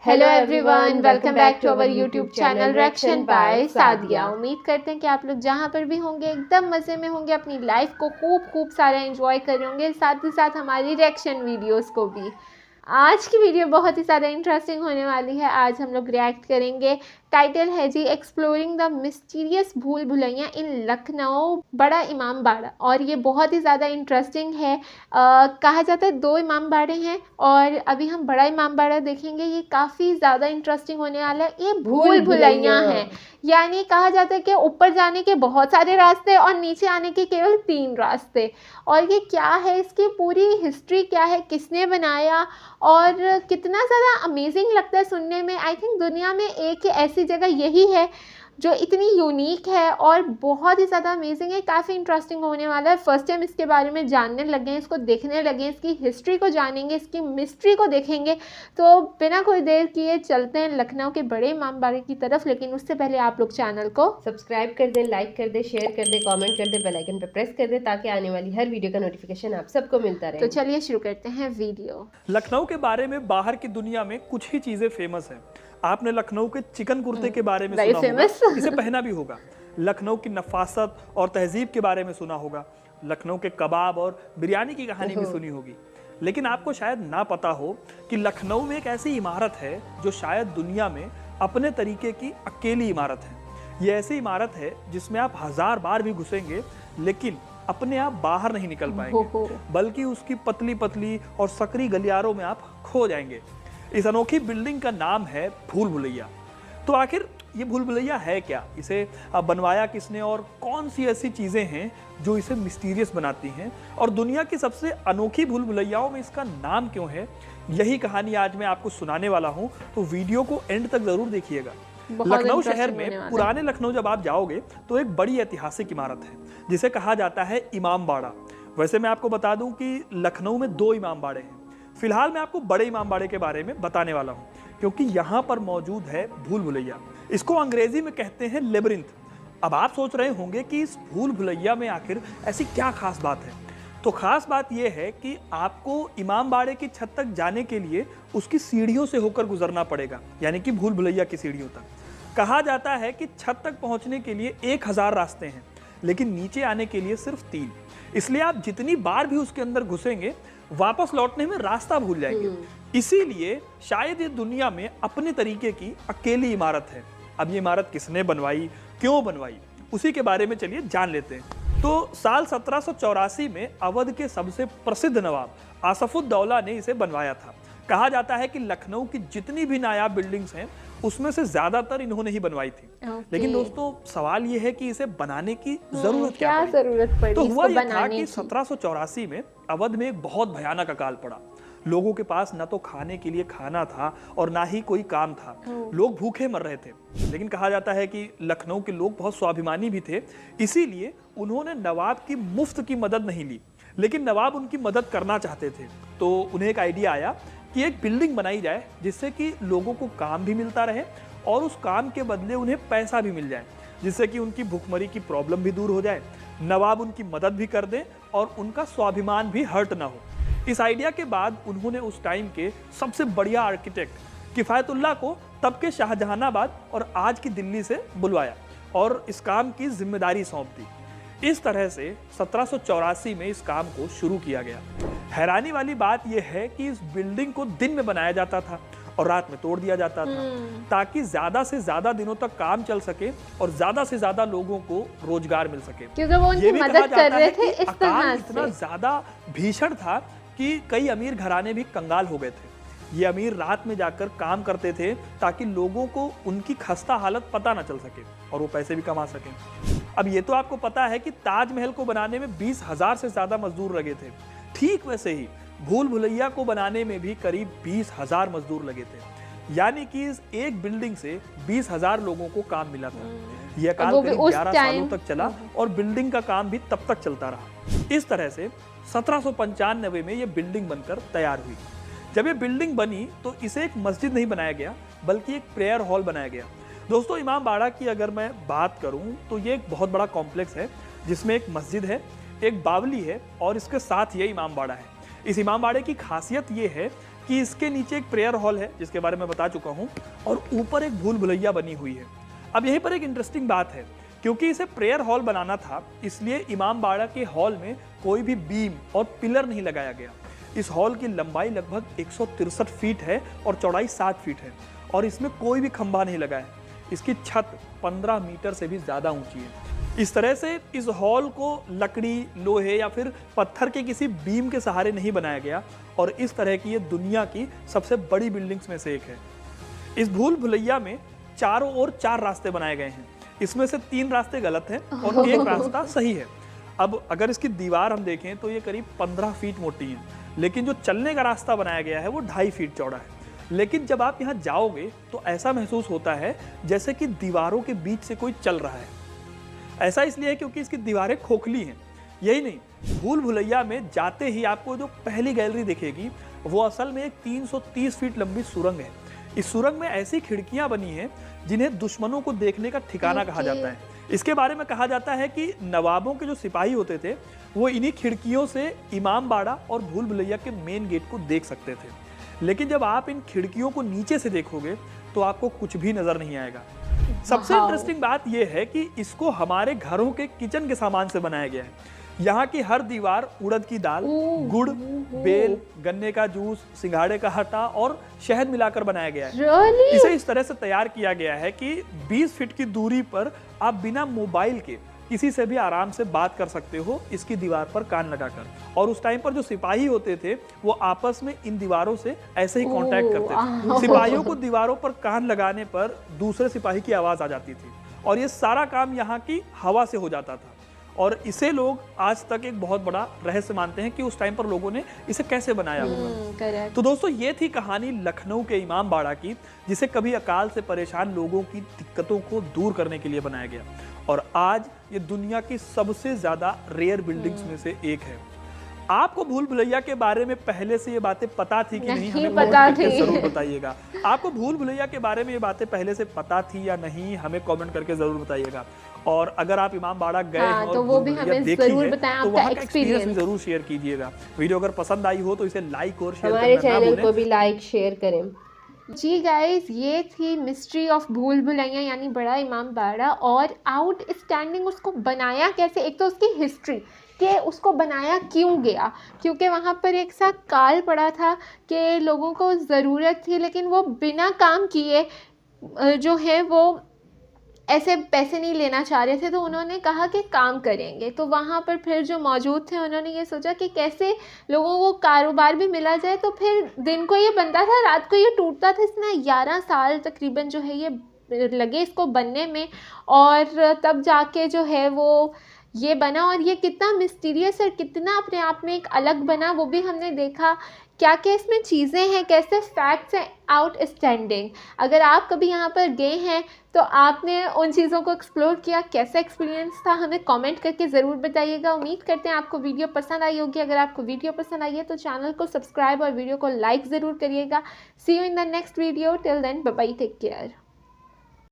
Hello everyone, welcome back to our YouTube channel reaction by Sadia. उम्मीद करते हैं कि आप लोग जहाँ पर भी होंगे एकदम मज़े में होंगे, अपनी लाइफ को खूब सारा एंजॉय कर रहे होंगे, साथ ही साथ हमारी रिएक्शन वीडियोस को भी। आज की वीडियो बहुत ही ज़्यादा इंटरेस्टिंग होने वाली है। आज हम लोग रिएक्ट करेंगे, टाइटल है जी एक्सप्लोरिंग द मिस्टीरियस भूल भुलैया इन लखनऊ बड़ा इमाम बाड़ा। और ये बहुत ही ज़्यादा इंटरेस्टिंग है। कहा जाता है 2 इमाम बाड़े हैं और अभी हम बड़ा इमाम बाड़ा देखेंगे। ये काफ़ी ज़्यादा इंटरेस्टिंग होने वाला है। ये भूल भुलैया हैं, यानी कहा जाता है कि ऊपर जाने के बहुत सारे रास्ते और नीचे आने के केवल 3 रास्ते। और ये क्या है, इसकी पूरी हिस्ट्री क्या है, किसने बनाया और कितना ज़्यादा अमेजिंग लगता है सुनने में। आई थिंक दुनिया में एक ऐसी जगह यही है जो इतनी यूनिक है और बहुत ही ज़्यादा अमेजिंग है। काफ़ी इंटरेस्टिंग होने वाला है। फर्स्ट टाइम इसके बारे में जानने लगे हैं, इसको देखने लगे हैं, इसकी हिस्ट्री को जानेंगे, इसकी मिस्ट्री को देखेंगे। तो बिना कोई देर किए चलते हैं लखनऊ के बड़े इमाम बाड़े की तरफ। लेकिन उससे पहले आप लोग चैनल को सब्सक्राइब कर दें, लाइक कर दें, शेयर कर दें, कमेंट कर दें, बेल आइकन पर प्रेस कर दें ताकि आने वाली हर वीडियो का नोटिफिकेशन आप सबको मिलता रहे। तो चलिए शुरू करते हैं वीडियो। लखनऊ के बारे में बाहर की दुनिया में कुछ ही चीजें फेमस हैं। आपने लखनऊ के चिकन कुर्ते के बारे में सुना होगा, इसे पहना भी होगा। लखनऊ की नफासत और तहजीब के बारे में सुना होगा। लखनऊ के कबाब और बिरयानी की कहानी भी सुनी होगी। लेकिन आपको शायद ना पता हो कि लखनऊ में एक ऐसी इमारत है जो शायद दुनिया में अपने तरीके की अकेली इमारत है। ये ऐसी इमारत है जिसमें आप 1000 बार भी घुसेंगे लेकिन अपने आप बाहर नहीं निकल पाएंगे, बल्कि उसकी पतली पतली और सकरी गलियारों में आप खो जाएंगे। इस अनोखी बिल्डिंग का नाम है भूल भुलैया। तो आखिर ये भूल भुलैया है क्या, इसे बनवाया किसने और कौन सी ऐसी चीज़ें हैं जो इसे मिस्टीरियस बनाती हैं, और दुनिया की सबसे अनोखी भूल भुलैयाओं में इसका नाम क्यों है, यही कहानी आज मैं आपको सुनाने वाला हूँ। तो वीडियो को एंड तक ज़रूर देखिएगा। लखनऊ शहर में पुराने लखनऊ जब आप जाओगे तो एक बड़ी ऐतिहासिक इमारत है जिसे कहा जाता है इमाम बाड़ा। वैसे मैं आपको बता दूं कि लखनऊ में 2 इमाम बाड़े हैं। फिलहाल मैं आपको बड़े इमाम बाड़े के बारे में बताने वाला हूं क्योंकि यहाँ पर मौजूद है भूल भुलैया। इसको अंग्रेजी में कहते हैं लेबिरिंथ। अब आप सोच रहे होंगे कि इस भूल भुलैया में आखिर ऐसी क्या खास बात है। तो खास बात यह है कि आपको इमाम बाड़े की छत तक जाने के लिए उसकी सीढ़ियों से होकर गुजरना पड़ेगा, यानी कि भूल भुलैया की सीढ़ियों तक। कहा जाता है कि छत तक पहुंचने के लिए 1000 रास्ते हैं लेकिन नीचे आने के लिए सिर्फ 3। इसलिए आप जितनी बार भी उसके अंदर घुसेंगे वापस लौटने में रास्ता भूल जाएंगे। इसीलिए शायद ये दुनिया में अपने तरीके की अकेली इमारत है। अब ये इमारत किसने बनवाई, क्यों बनवाई, उसी के बारे में चलिए जान लेते हैं। तो साल 1784 में अवध के सबसे प्रसिद्ध नवाब आसफुद्दौला ने इसे बनवाया था। कहा जाता है कि लखनऊ की जितनी भी नायाब बिल्डिंग्स हैं उसमें से ज्यादातर इन्होंने ही बनवाई थी। लेकिन दोस्तों सवाल ये है कि इसे बनाने की जरूरत क्या पड़ी? तो हुआ यह था कि 1784 में अवध में एक बहुत भयानक अकाल पड़ा। लोगों के पास न तो खाने के लिए खाना था और ना ही कोई काम था। लोग भूखे मर रहे थे। लेकिन कहा जाता है कि लखनऊ के लोग बहुत स्वाभिमानी भी थे, इसीलिए उन्होंने नवाब की मुफ्त की मदद नहीं ली, लेकिन नवाब उनकी मदद करना चाहते थे। तो उन्हें एक आइडिया आया कि एक बिल्डिंग बनाई जाए जिससे कि लोगों को काम भी मिलता रहे और उस काम के बदले उन्हें पैसा भी मिल जाए, जिससे कि उनकी भूखमरी की प्रॉब्लम भी दूर हो जाए, नवाब उनकी मदद भी कर दे और उनका स्वाभिमान भी हर्ट ना हो। इस आइडिया के बाद उन्होंने उस टाइम के सबसे बढ़िया आर्किटेक्ट किफ़ायतुल्लाह को तब के शाहजहानाबाद और आज की दिल्ली से बुलवाया और इस काम की जिम्मेदारी सौंप दी। इस तरह से 1784 में इस काम को शुरू किया गया। हैरानी वाली बात यह है कि इस बिल्डिंग को दिन में बनाया जाता था और रात में तोड़ दिया जाता था ताकि ज्यादा से ज्यादा दिनों तक काम चल सके और ज्यादा से ज्यादा लोगों को रोजगार मिल सके। क्योंकि वो उनकी मदद कर रहे थे इस तरह से। इतना ज्यादा भीषण था कि कई अमीर घराने भी कंगाल हो गए थे। ये अमीर रात में जाकर काम करते थे ताकि लोगों को उनकी खस्ता हालत पता ना चल सके और वो पैसे भी कमा सकें। अब ये तो आपको पता है कि ताजमहल को बनाने में 20,000 से ज्यादा मजदूर लगे थे। ठीक वैसे ही भूल भुलैया को बनाने में भी करीब 20,000 मजदूर लगे थे, यानी कि इस एक बिल्डिंग से 20,000 लोगों को काम मिला था। यह काम करीब 11 सालों तक चला और बिल्डिंग का काम भी तब तक चलता रहा। इस तरह से 1795 में यह बिल्डिंग बनकर तैयार हुई। जब ये बिल्डिंग बनी तो इसे एक मस्जिद नहीं बनाया गया बल्कि एक प्रेयर हॉल बनाया गया। दोस्तों इमाम बाड़ा की अगर मैं बात करूं तो ये एक बहुत बड़ा कॉम्प्लेक्स है जिसमें एक मस्जिद है, एक बावली है और इसके साथ ये इमाम बाड़ा है। इस इमाम बाड़े की खासियत ये है कि इसके नीचे एक प्रेयर हॉल है जिसके बारे में बता चुका हूँ, और ऊपर एक भूल भुलैया बनी हुई है। अब यहीं पर एक इंटरेस्टिंग बात है, क्योंकि इसे प्रेयर हॉल बनाना था, इसलिए इमाम बाड़ा के हॉल में कोई भी बीम और पिलर नहीं लगाया गया। इस हॉल की लंबाई लगभग 163 फीट है और चौड़ाई 60 फीट है, और इसमें कोई भी खंभा नहीं लगा है। इसकी छत 15 मीटर से भी ज़्यादा ऊंची है। इस तरह से इस हॉल को लकड़ी, लोहे या फिर पत्थर के किसी बीम के सहारे नहीं बनाया गया, और इस तरह की ये दुनिया की सबसे बड़ी बिल्डिंग्स में से एक है। इस भूल भुलैया में चारों ओर 4 रास्ते बनाए गए हैं। इसमें से 3 रास्ते गलत हैं और एक रास्ता सही है। अब अगर इसकी दीवार हम देखें तो ये करीब 15 फीट मोटी है, लेकिन जो चलने का रास्ता बनाया गया है वो 2.5 फीट चौड़ा है। लेकिन जब आप यहाँ जाओगे तो ऐसा महसूस होता है जैसे कि दीवारों के बीच से कोई चल रहा है। ऐसा इसलिए है क्योंकि इसकी दीवारें खोखली हैं। यही नहीं, भूल भुलैया में जाते ही आपको जो पहली गैलरी दिखेगी वो असल में एक 330 फीट लंबी सुरंग है। इस सुरंग में ऐसी खिड़कियां बनी हैं जिन्हें दुश्मनों को देखने का ठिकाना कहा जाता है। इसके बारे में कहा जाता है कि नवाबों के जो सिपाही होते थे वो इन्हीं खिड़कियों से इमाम बाड़ा और भूल भुलैया के मेन गेट को देख सकते थे। लेकिन जब आप इन खिड़कियों को नीचे से देखोगे तो आपको कुछ भी नजर नहीं आएगा। सबसे इंटरेस्टिंग बात यह है कि इसको हमारे घरों के किचन के सामान से बनाया गया है। यहाँ की हर दीवार उड़द की दाल, गुड़, बेल, गन्ने का जूस, सिंघाड़े का आटा और शहद मिलाकर बनाया गया है। इसे इस तरह से तैयार किया गया है कि 20 फीट की दूरी पर आप बिना मोबाइल के किसी से भी आराम से बात कर सकते हो, इसकी दीवार पर कान लगाकर। और उस टाइम पर जो सिपाही होते थे वो आपस में इन दीवारों से ऐसे ही कांटेक्ट करते थे। सिपाहियों को दीवारों पर कान लगाने पर दूसरे सिपाही की आवाज आ जाती थी, और ये सारा काम यहाँ की हवा से हो जाता था। और इसे लोग आज तक एक बहुत बड़ा रहस्य मानते हैं कि उस टाइम पर लोगों ने इसे कैसे बनाया होगा। तो दोस्तों, ये थी कहानी लखनऊ के इमाम बाड़ा की, जिसे कभी अकाल से परेशान लोगों की दिक्कतों को दूर करने के लिए बनाया गया, और आज ये दुनिया की सबसे ज्यादा रेयर बिल्डिंग्स में से एक है। आपको भूल भुलैया के बारे में पहले से ये बातें पता थी कि नहीं, हमें कमेंट करके जरूर बताइएगा। आपको भूल भुलैया के बारे में ये बातें पहले से पता थी या नहीं, हमें कमेंट करके जरूर बताइएगा। और अगर आप इमाम बाड़ा गए हैं और तो वो भी हमें जरूर बताएं, तो वहाँ का एक्सपीरियंस भी जरूर शेयर कीजिएगा। वीडियो अगर पसंद आई हो तो इसे लाइक और शेयर हमारे चैनल को भी लाइक शेयर करें। जी गाइस, ये थी मिस्ट्री ऑफ भूल भुलैया यानी बड़ा इमाम बाड़ा। और आउटस्टैंडिंग उसको बनाया कैसे, एक तो उसकी हिस्ट्री कि उसको बनाया क्यों गया, क्योंकि वहाँ पर एक सा काल पड़ा था कि लोगों को ज़रूरत थी, लेकिन वो बिना काम किए जो है वो ऐसे पैसे नहीं लेना चाह रहे थे, तो उन्होंने कहा कि काम करेंगे। तो वहाँ पर फिर जो मौजूद थे उन्होंने ये सोचा कि कैसे लोगों को कारोबार भी मिला जाए। तो फिर दिन को ये बनता था, रात को ये टूटता था। इसने 11 साल तकरीबन जो है ये लगे इसको बनने में, और तब जाके जो है वो ये बना। और ये कितना मिस्टीरियस और कितना अपने आप में एक अलग बना वो भी हमने देखा। क्या क्या इसमें चीज़ें हैं, कैसे फैक्ट्स हैं आउटस्टैंडिंग। अगर आप कभी यहाँ पर गए हैं तो आपने उन चीज़ों को एक्सप्लोर किया, कैसा एक्सपीरियंस था, हमें कमेंट करके ज़रूर बताइएगा। उम्मीद करते हैं आपको वीडियो पसंद आई होगी। अगर आपको वीडियो पसंद आई है तो चैनल को सब्सक्राइब और वीडियो को लाइक ज़रूर करिएगा। See you in the next video. Till then, bye bye, take care.